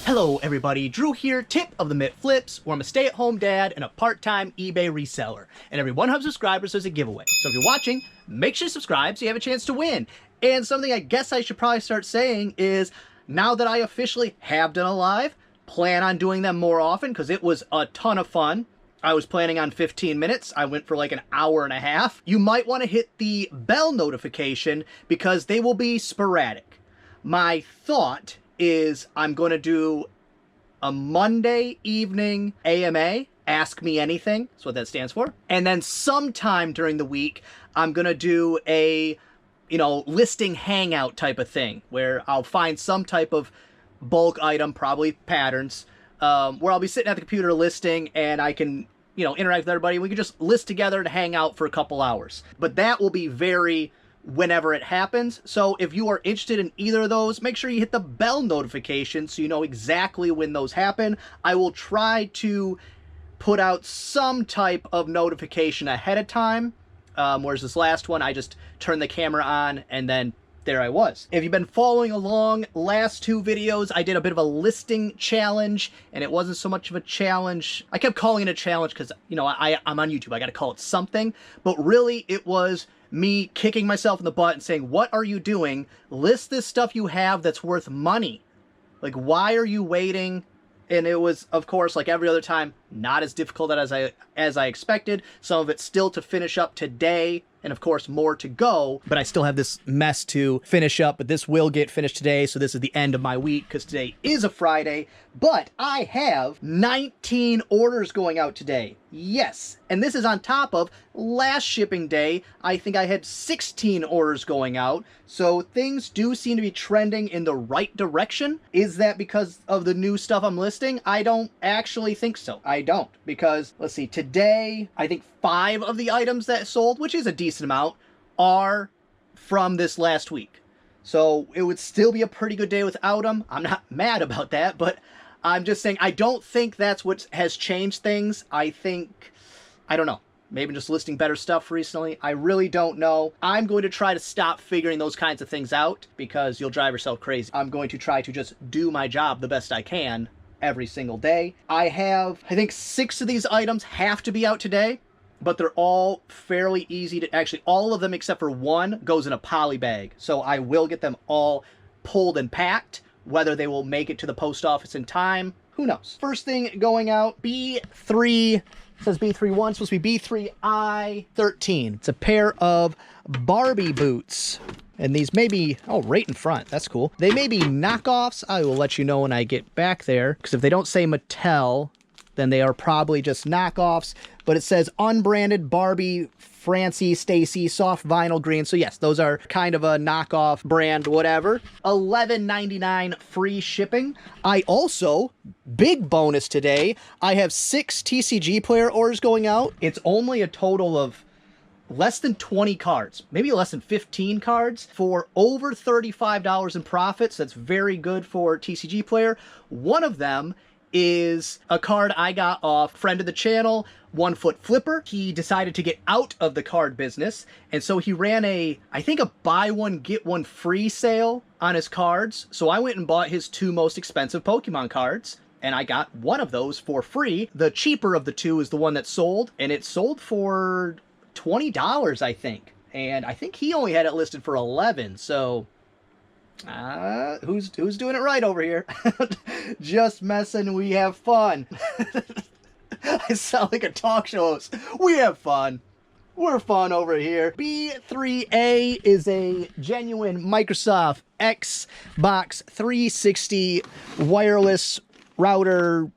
Hello everybody, Drew here, tip of the Mitt Flips, where I'm a stay-at-home dad and a part-time eBay reseller. And every 100 subscribers there's a giveaway. So if you're watching, make sure you subscribe so you have a chance to win. And something I guess I should probably start saying is, now that I officially have done a live, plan on doing them more often because it was a ton of fun. I was planning on 15 minutes. I went for like an hour and a half. You might want to hit the bell notification because they will be sporadic. My thought is I'm going to do a Monday evening AMA, Ask Me Anything, that's what that stands for. And then sometime during the week, I'm going to do a, listing hangout type of thing where I'll find some type of bulk item, probably patterns, where I'll be sitting at the computer listing and I can, interact with everybody. We can just list together and hang out for a couple hours. But that will be very whenever it happens. So if you are interested in either of those, make sure you hit the bell notification so you know exactly when those happen. I will try to put out some type of notification ahead of time, whereas this last one, I just turned the camera on and then there I was. If you've been following along, last two videos, I did a bit of a listing challenge, and it wasn't so much of a challenge. I kept calling it a challenge because, I'm on YouTube. I got to call it something. But really, it was me kicking myself in the butt and saying, what are you doing? List this stuff you have that's worth money. Like, why are you waiting? And it was, of course, like every other time, not as difficult as I expected. Some of it still to finish up today, and of course more to go. But I still have this mess to finish up, but this will get finished today. So this is the end of my week because today is a Friday. But I have 19 orders going out today. Yes. And this is on top of last shipping day. I think I had 16 orders going out. So things do seem to be trending in the right direction. Is that because of the new stuff I'm listing? I don't actually think so. I don't, because let's see, today, I think 5 of the items that sold, which is a decent amount, are from this last week. So it would still be a pretty good day without them. I'm not mad about that, but I'm just saying I don't think that's what has changed things. I don't know. Maybe just listing better stuff recently. I really don't know. I'm going to try to stop figuring those kinds of things out because you'll drive yourself crazy. I'm going to try to just do my job the best I can every single day. I think 6 of these items have to be out today, but they're all fairly easy to, actually all of them except for one goes in a poly bag. So I will get them all pulled and packed. Whether they will make it to the post office in time, who knows? First thing going out, B3, it says B31, supposed to be B3I13. It's a pair of Barbie boots. And these may be, oh, right in front. That's cool. They may be knockoffs. I will let you know when I get back there. Because if they don't say Mattel, then they are probably just knockoffs. But it says unbranded Barbie Francie Stacy soft vinyl green. So yes, those are kind of a knockoff brand, whatever. $11.99 free shipping. I also, big bonus today, I have 6 TCG player orders going out. It's only a total of less than 20 cards, maybe less than 15 cards for over $35 in profits. That's very good for TCG player. One of them is a card I got off friend of the channel, 1 Foot Flipper. He decided to get out of the card business, and so he ran I think a buy one get one free sale on his cards. So I went and bought his 2 most expensive Pokemon cards, and I got one of those for free. The cheaper of the 2 is the one that sold, and it sold for $20, I think. And I think he only had it listed for $11, so who's doing it right over here? Just messing, we have fun. I sound like a talk show host. We have fun. We're fun over here. B3A is a genuine Microsoft Xbox 360 wireless router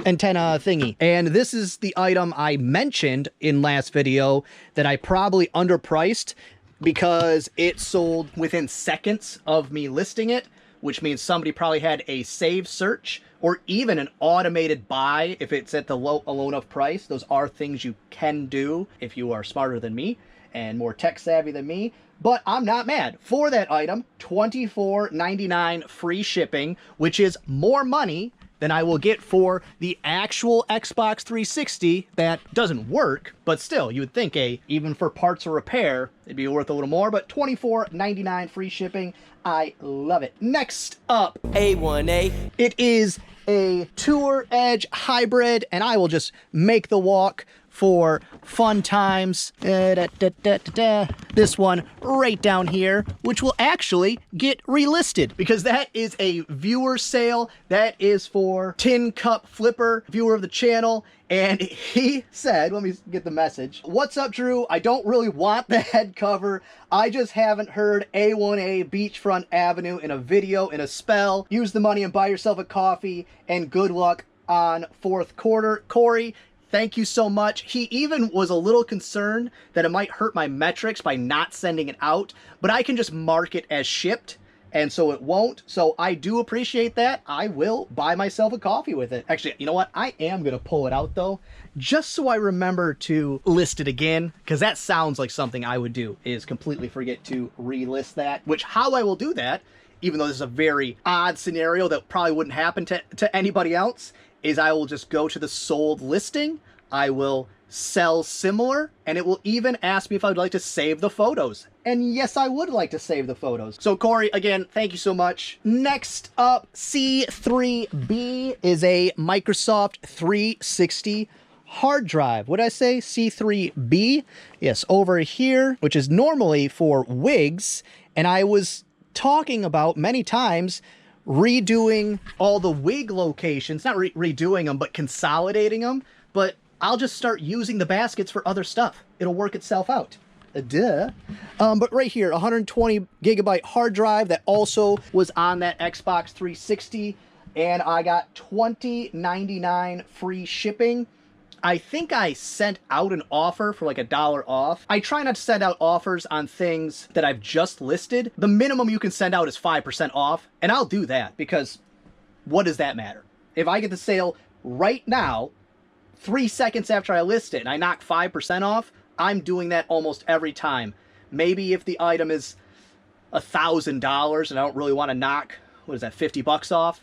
antenna thingy. And this is the item I mentioned in last video that I probably underpriced because it sold within seconds of me listing it, which means somebody probably had a save search or even an automated buy if it's at the low enough price. Those are things you can do if you are smarter than me and more tech savvy than me. But I'm not mad. For that item, $24.99 free shipping, which is more money than I will get for the actual Xbox 360 that doesn't work, but still, you would think even for parts or repair, it'd be worth a little more, but $24.99 free shipping. I love it. Next up, A1A. it is a Tour Edge hybrid, and I will just make the walk for fun times. This one right down here, which will actually get relisted because that is a viewer sale. That is for Tin Cup Flipper, viewer of the channel. And he said, let me get the message. What's up, Drew? I don't really want the head cover. I just haven't heard A1A Beachfront Avenue in a video in a spell. Use the money and buy yourself a coffee, and good luck on fourth quarter. Corey, thank you so much. He even was a little concerned that it might hurt my metrics by not sending it out, but I can just mark it as shipped, and so it won't. So I do appreciate that. I will buy myself a coffee with it. Actually, you know what? I am going to pull it out, though, just so I remember to list it again, because that sounds like something I would do, is completely forget to relist that, which how I will do that, even though this is a very odd scenario that probably wouldn't happen to anybody else, is I will just go to the sold listing, I will sell similar, and it will even ask me if I would like to save the photos. And yes, I would like to save the photos. So Corey, again, thank you so much. Next up, C3B is a Microsoft 360 hard drive. What did I say? C3B? Yes, over here, which is normally for wigs, and I was talking about many times redoing all the wig locations, not redoing them, but consolidating them. But I'll just start using the baskets for other stuff. It'll work itself out. Duh. But right here, 120 gigabyte hard drive that also was on that Xbox 360, and I got $20.99 free shipping. I think I sent out an offer for like $1 off. I try not to send out offers on things that I've just listed. The minimum you can send out is 5% off, and I'll do that because what does that matter? If I get the sale right now, 3 seconds after I list it, and I knock 5% off, I'm doing that almost every time. Maybe if the item is $1,000 and I don't really want to knock, what is that, 50 bucks off?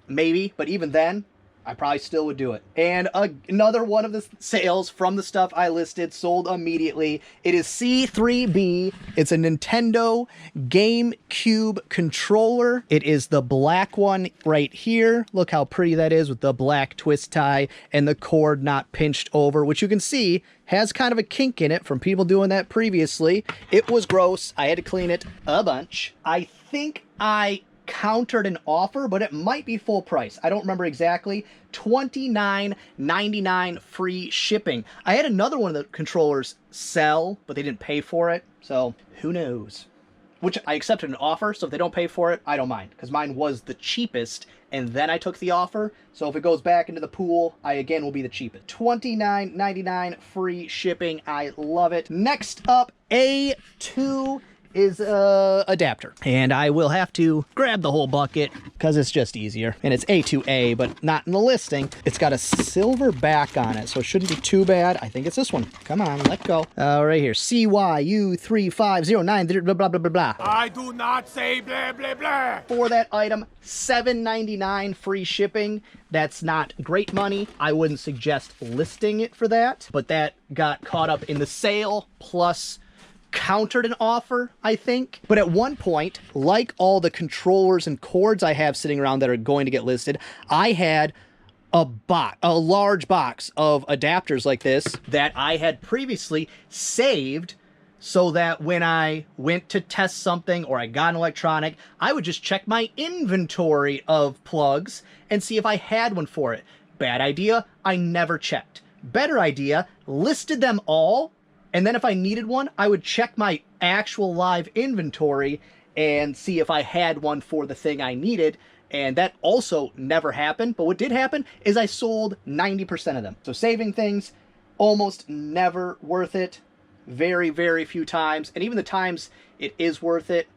Maybe, but even then, I probably still would do it. And another one of the sales from the stuff I listed sold immediately. It is C3B. It's a Nintendo GameCube controller. It is the black one right here. Look how pretty that is with the black twist tie and the cord not pinched over, which you can see has kind of a kink in it from people doing that previously. It was gross. I had to clean it a bunch. I think I countered an offer, but it might be full price. I don't remember exactly. $29.99 free shipping. I had another one of the controllers sell, but they didn't pay for it, so who knows? Which I accepted an offer, so if they don't pay for it, I don't mind, because mine was the cheapest, and then I took the offer, so if it goes back into the pool, I again will be the cheapest. $29.99 free shipping. I love it. Next up, A2 is adapter, and I will have to grab the whole bucket because it's just easier, and it's A2A, but not in the listing. It's got a silver back on it, so it shouldn't be too bad. I think it's this one. Come on, let go. Right here, CYU3509 blah blah blah blah blah. I do not say blah blah blah. For that item, $7.99 free shipping. That's not great money. I wouldn't suggest listing it for that, but that got caught up in the sale, plus countered an offer, I think. But at one point, like all the controllers and cords I have sitting around that are going to get listed, I had a large box of adapters like this that I had previously saved so that when I went to test something or I got an electronic, I would just check my inventory of plugs and see if I had one for it. Bad idea, I never checked. Better idea, listed them all, and then if I needed one, I would check my actual live inventory and see if I had one for the thing I needed. And that also never happened. But what did happen is I sold 90% of them. So saving things, almost never worth it. Very, very few times. And even the times it is worth it,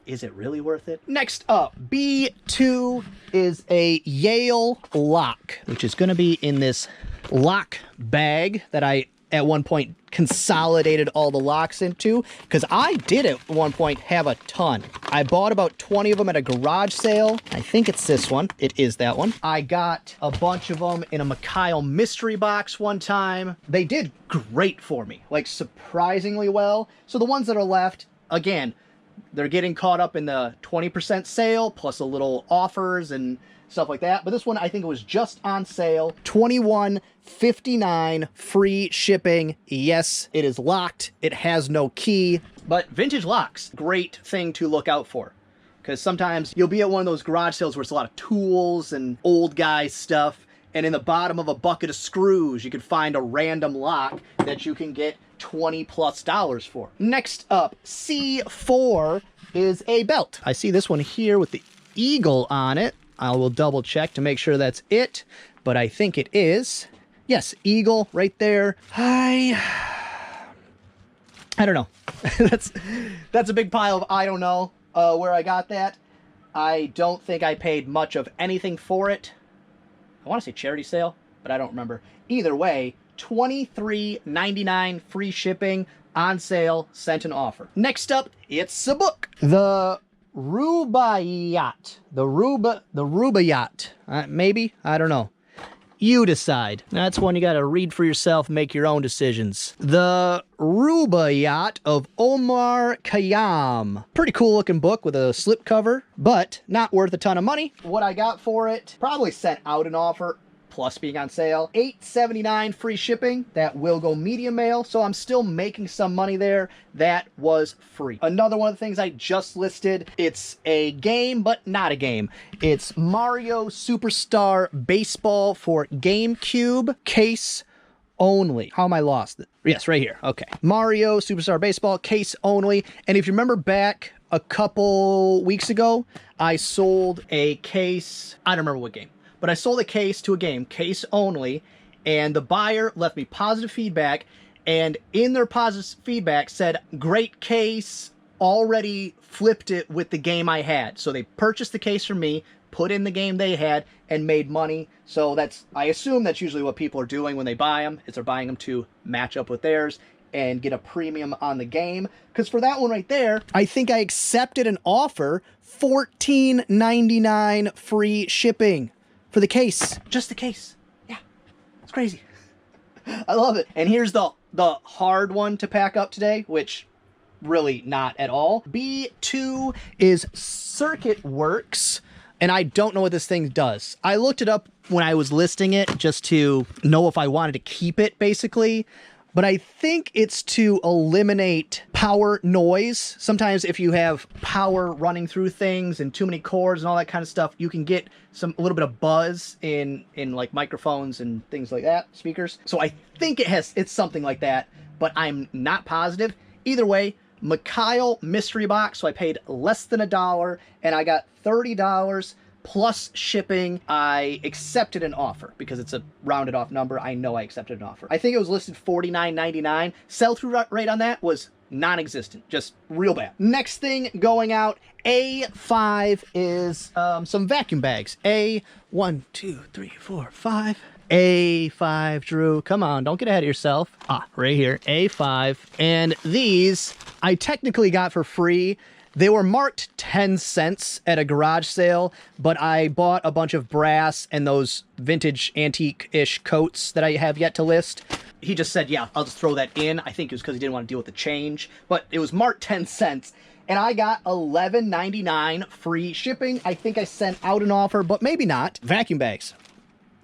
is it really worth it? Next up, B2 is a Yale lock, which is going to be in this lock bag that I at one point consolidated all the locks into, because I did at one point have a ton. I bought about 20 of them at a garage sale. I think it's this one. It is that one. I got a bunch of them in a Mikhail mystery box one time. They did great for me, like surprisingly well. So the ones that are left, again, they're getting caught up in the 20% sale plus a little offers and stuff like that. But this one, I think it was just on sale. $21.59 free shipping. Yes, it is locked. It has no key. But vintage locks, great thing to look out for. Because sometimes you'll be at one of those garage sales where it's a lot of tools and old guy stuff. And in the bottom of a bucket of screws, you can find a random lock that you can get $20+ for. Next up, C4 is a belt. I see this one here with the eagle on it. I will double check to make sure that's it, but I think it is. Yes, eagle right there. I don't know. that's a big pile of I don't know where I got that. I don't think I paid much of anything for it. I want to say charity sale, but I don't remember. Either way, $23.99 free shipping, on sale, sent an offer. Next up, it's a book. The Rubaiyat. The Rubaiyat. Maybe? I don't know. You decide. That's one you gotta read for yourself, make your own decisions. The Rubaiyat of Omar Khayyam. Pretty cool looking book with a slipcover, but not worth a ton of money. What I got for it, probably sent out an offer, plus being on sale. $8.79 free shipping. That will go medium mail, so I'm still making some money there. That was free. Another one of the things I just listed, it's a game, but not a game. It's Mario Superstar Baseball for GameCube, case only. How am I lost? Yes, right here. Okay. Mario Superstar Baseball, case only. And if you remember back a couple weeks ago, I sold a case. I don't remember what game. But I sold a case to a game, case only, and the buyer left me positive feedback, and in their positive feedback said, great case, already flipped it with the game I had. So they purchased the case from me, put in the game they had, and made money. So that's, I assume that's usually what people are doing when they buy them, is they're buying them to match up with theirs and get a premium on the game. Because for that one right there, I think I accepted an offer, $14.99 free shipping. For the case. Just the case. Yeah. It's crazy. I love it. And here's the hard one to pack up today, which really not at all. B2 is Circuit Works, and I don't know what this thing does. I looked it up when I was listing it just to know if I wanted to keep it, basically. But I think it's to eliminate power noise. Sometimes if you have power running through things and too many cords and all that kind of stuff, you can get a little bit of buzz in like microphones and things like that, speakers. So I think it's something like that, but I'm not positive. Either way, Mikhail mystery box, so I paid less than $1 and I got $30 plus shipping. I accepted an offer because it's a rounded off number. I know I accepted an offer. I think it was listed $49.99. Sell-through rate on that was non-existent, just real bad. Next thing going out, A5 is some vacuum bags. A1, 2, 3, 4, 5. A5, Drew, come on, don't get ahead of yourself. Right here, A5. And these I technically got for free. They were marked 10 cents at a garage sale, but I bought a bunch of brass and those vintage antique-ish coats that I have yet to list. He just said, yeah, I'll just throw that in. I think it was because he didn't want to deal with the change, but it was marked 10 cents. And I got $11.99 free shipping. I think I sent out an offer, but maybe not. Vacuum bags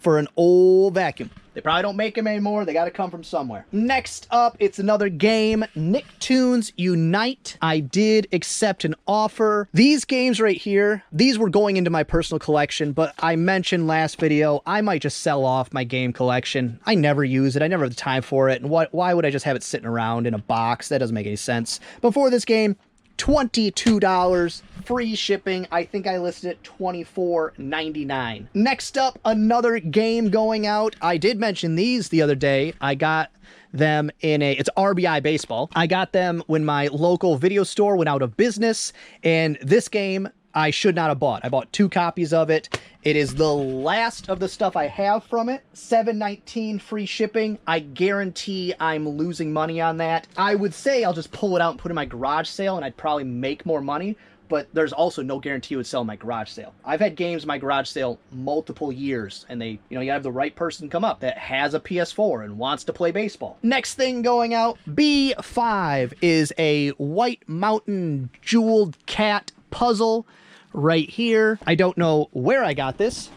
for an old vacuum. They probably don't make them anymore. They got to come from somewhere. Next up, it's another game, Nicktoons Unite. I did accept an offer. These games right here, these were going into my personal collection, but I mentioned last video, I might just sell off my game collection. I never use it. I never have the time for it. And why would I just have it sitting around in a box? That doesn't make any sense. But for this game, $22 free shipping. I think I listed it $24.99. Next up, another game going out. I did mention these the other day. I got them it's RBI Baseball. I got them when my local video store went out of business, and this game I should not have bought. I bought 2 copies of it. It is the last of the stuff I have from it. $7.19 free shipping. I guarantee I'm losing money on that. I would say I'll just pull it out and put it in my garage sale and I'd probably make more money, but there's also no guarantee it would sell in my garage sale. I've had games in my garage sale multiple years, and they, you have the right person come up that has a PS4 and wants to play baseball. Next thing going out, B5 is a White Mountain jeweled cat puzzle right here. I don't know where I got this,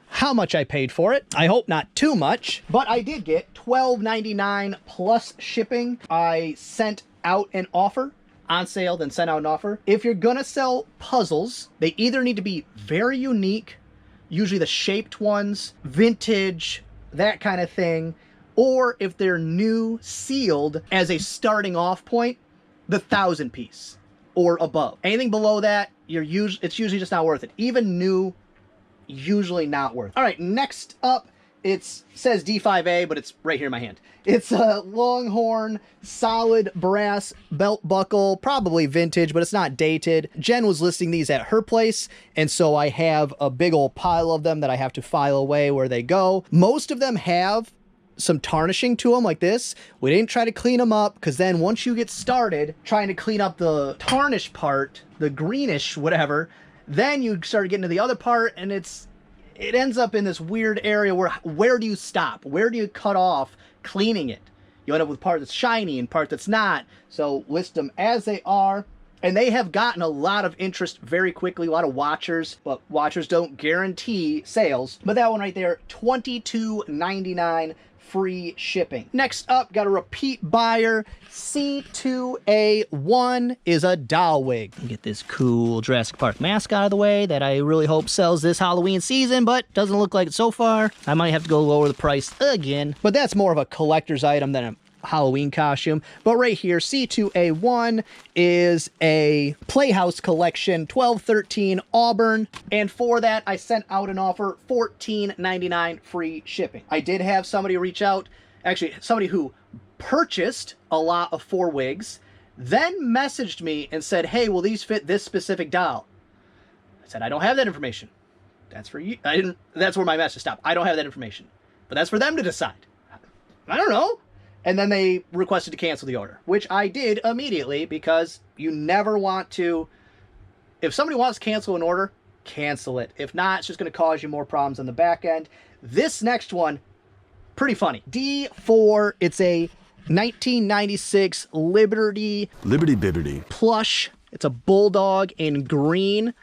how much I paid for it. I hope not too much, but I did get $12.99 plus shipping. I sent out an offer on sale, then sent out an offer. If you're gonna sell puzzles, they either need to be very unique, usually the shaped ones, vintage, that kind of thing, or if they're new, sealed, as a starting off point, the 1,000 piece or above. Anything below that, it's usually just not worth it. Even new, usually not worth it. All right, next up, it says D5A, but it's right here in my hand. It's a Longhorn solid brass belt buckle, probably vintage, but it's not dated. Jen was listing these at her place, and so I have a big old pile of them that I have to file away where they go. Most of them have some tarnishing to them like this. We didn't try to clean them up, because then once you get started trying to clean up the tarnish part, the greenish whatever, then you start getting to the other part, and it ends up in this weird area where do you stop? Where do you cut off cleaning it? You end up with part that's shiny and part that's not. So list them as they are. And they have gotten a lot of interest very quickly, a lot of watchers, but watchers don't guarantee sales. But that one right there, $22.99 free shipping. Next up, got a repeat buyer. C2A1 is a doll wig. Get this cool Jurassic Park mask out of the way that I really hope sells this Halloween season, but doesn't look like it so far. I might have to go lower the price again, but that's more of a collector's item than a Halloween costume. But right here, C2A1 is a Playhouse Collection 1213 Auburn, and for that I sent out an offer, $14.99 free shipping. I did have somebody reach out, actually somebody who purchased a lot of 4 wigs, then messaged me and said, hey, will these fit this specific doll? I said, I don't have that information. That's for you. That's where my message stopped. I don't have that information, but that's for them to decide. I don't know. And then they requested to cancel the order, which I did immediately, because you never want to, if somebody wants to cancel an order, cancel it. If not, it's just going to cause you more problems on the back end. This next one, pretty funny. D4, it's a 1996 Liberty Bibberty plush. It's a bulldog in green.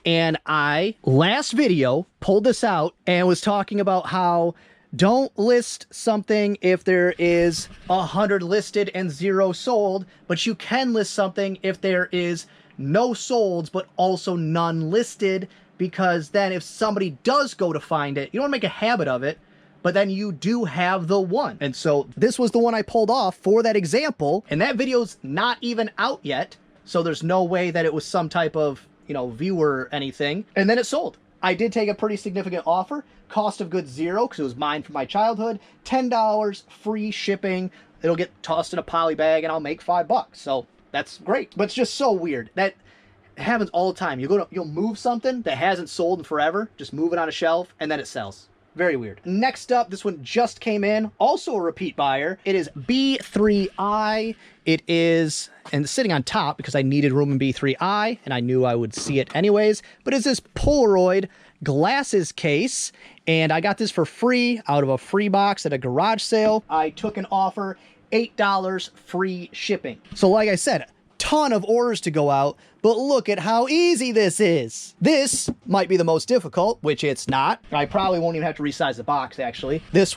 And I, last video, pulled this out and was talking about how don't list something if there is 100 listed and 0 sold, but you can list something if there is no solds, but also none listed, because then if somebody does go to find it, you don't want to make a habit of it, but then you do have the one. And so this was the one I pulled off for that example, and that video's not even out yet, so there's no way that it was some type of, viewer or anything, and then it sold. I did take a pretty significant offer. Cost of goods 0, because it was mine from my childhood. $10 free shipping. It'll get tossed in a poly bag and I'll make $5. So that's great. But it's just so weird. That happens all the time. You'll move something that hasn't sold in forever, just move it on a shelf, and then it sells. Very weird. Next up, this one just came in. Also a repeat buyer. It is B3I. It is, and it's sitting on top because I needed room in B3I, and I knew I would see it anyways, but it's this Polaroid glasses case, and I got this for free out of a free box at a garage sale. I took an offer, $8 free shipping. So like I said, ton of orders to go out, but look at how easy this is. This might be the most difficult, which it's not. I probably won't even have to resize the box, actually. This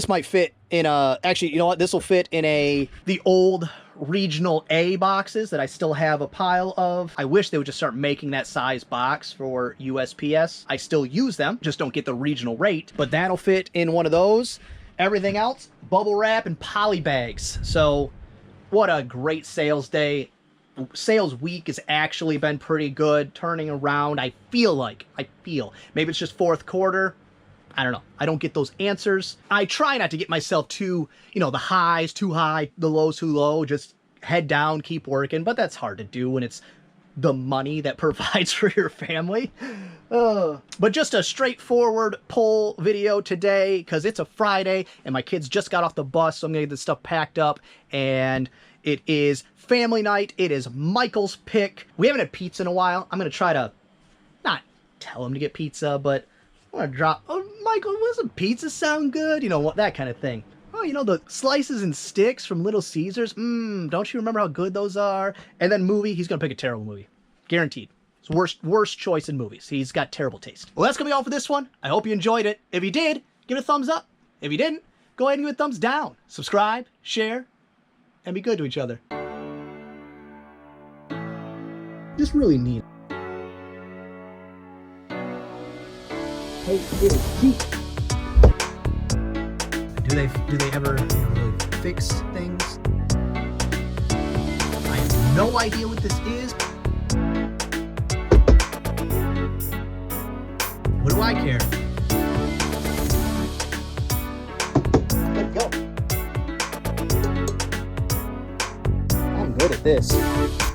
might fit in a, actually, you know what? This will fit in the old regional A boxes that I still have a pile of. I wish they would just start making that size box for USPS. I still use them, just don't get the regional rate, but that'll fit in one of those. Everything else, bubble wrap and poly bags. So what a great sales day. Sales week has actually been pretty good, turning around. I feel. Maybe it's just fourth quarter. I don't know. I don't get those answers. I try not to get myself too, the highs too high, the lows too low, just head down, keep working. But that's hard to do when it's the money that provides for your family. But just a straightforward poll video today because it's a Friday and my kids just got off the bus, so I'm gonna get this stuff packed up. And it is family night. It is Michael's pick. We haven't had pizza in a while. I'm gonna try to not tell him to get pizza, but I'm gonna drop, oh, Michael, doesn't pizza sound good? You know, what, that kind of thing. Oh, you know, the slices and sticks from Little Caesars? Don't you remember how good those are? And then movie, he's gonna pick a terrible movie. Guaranteed. It's worst choice in movies. He's got terrible taste. Well, that's gonna be all for this one. I hope you enjoyed it. If you did, give it a thumbs up. If you didn't, go ahead and give it a thumbs down. Subscribe, share, and be good to each other. Just really neat. Hey, little Pete. Do they ever really fix things? I have no idea what this is. What do I care? Let go. I'm good at this.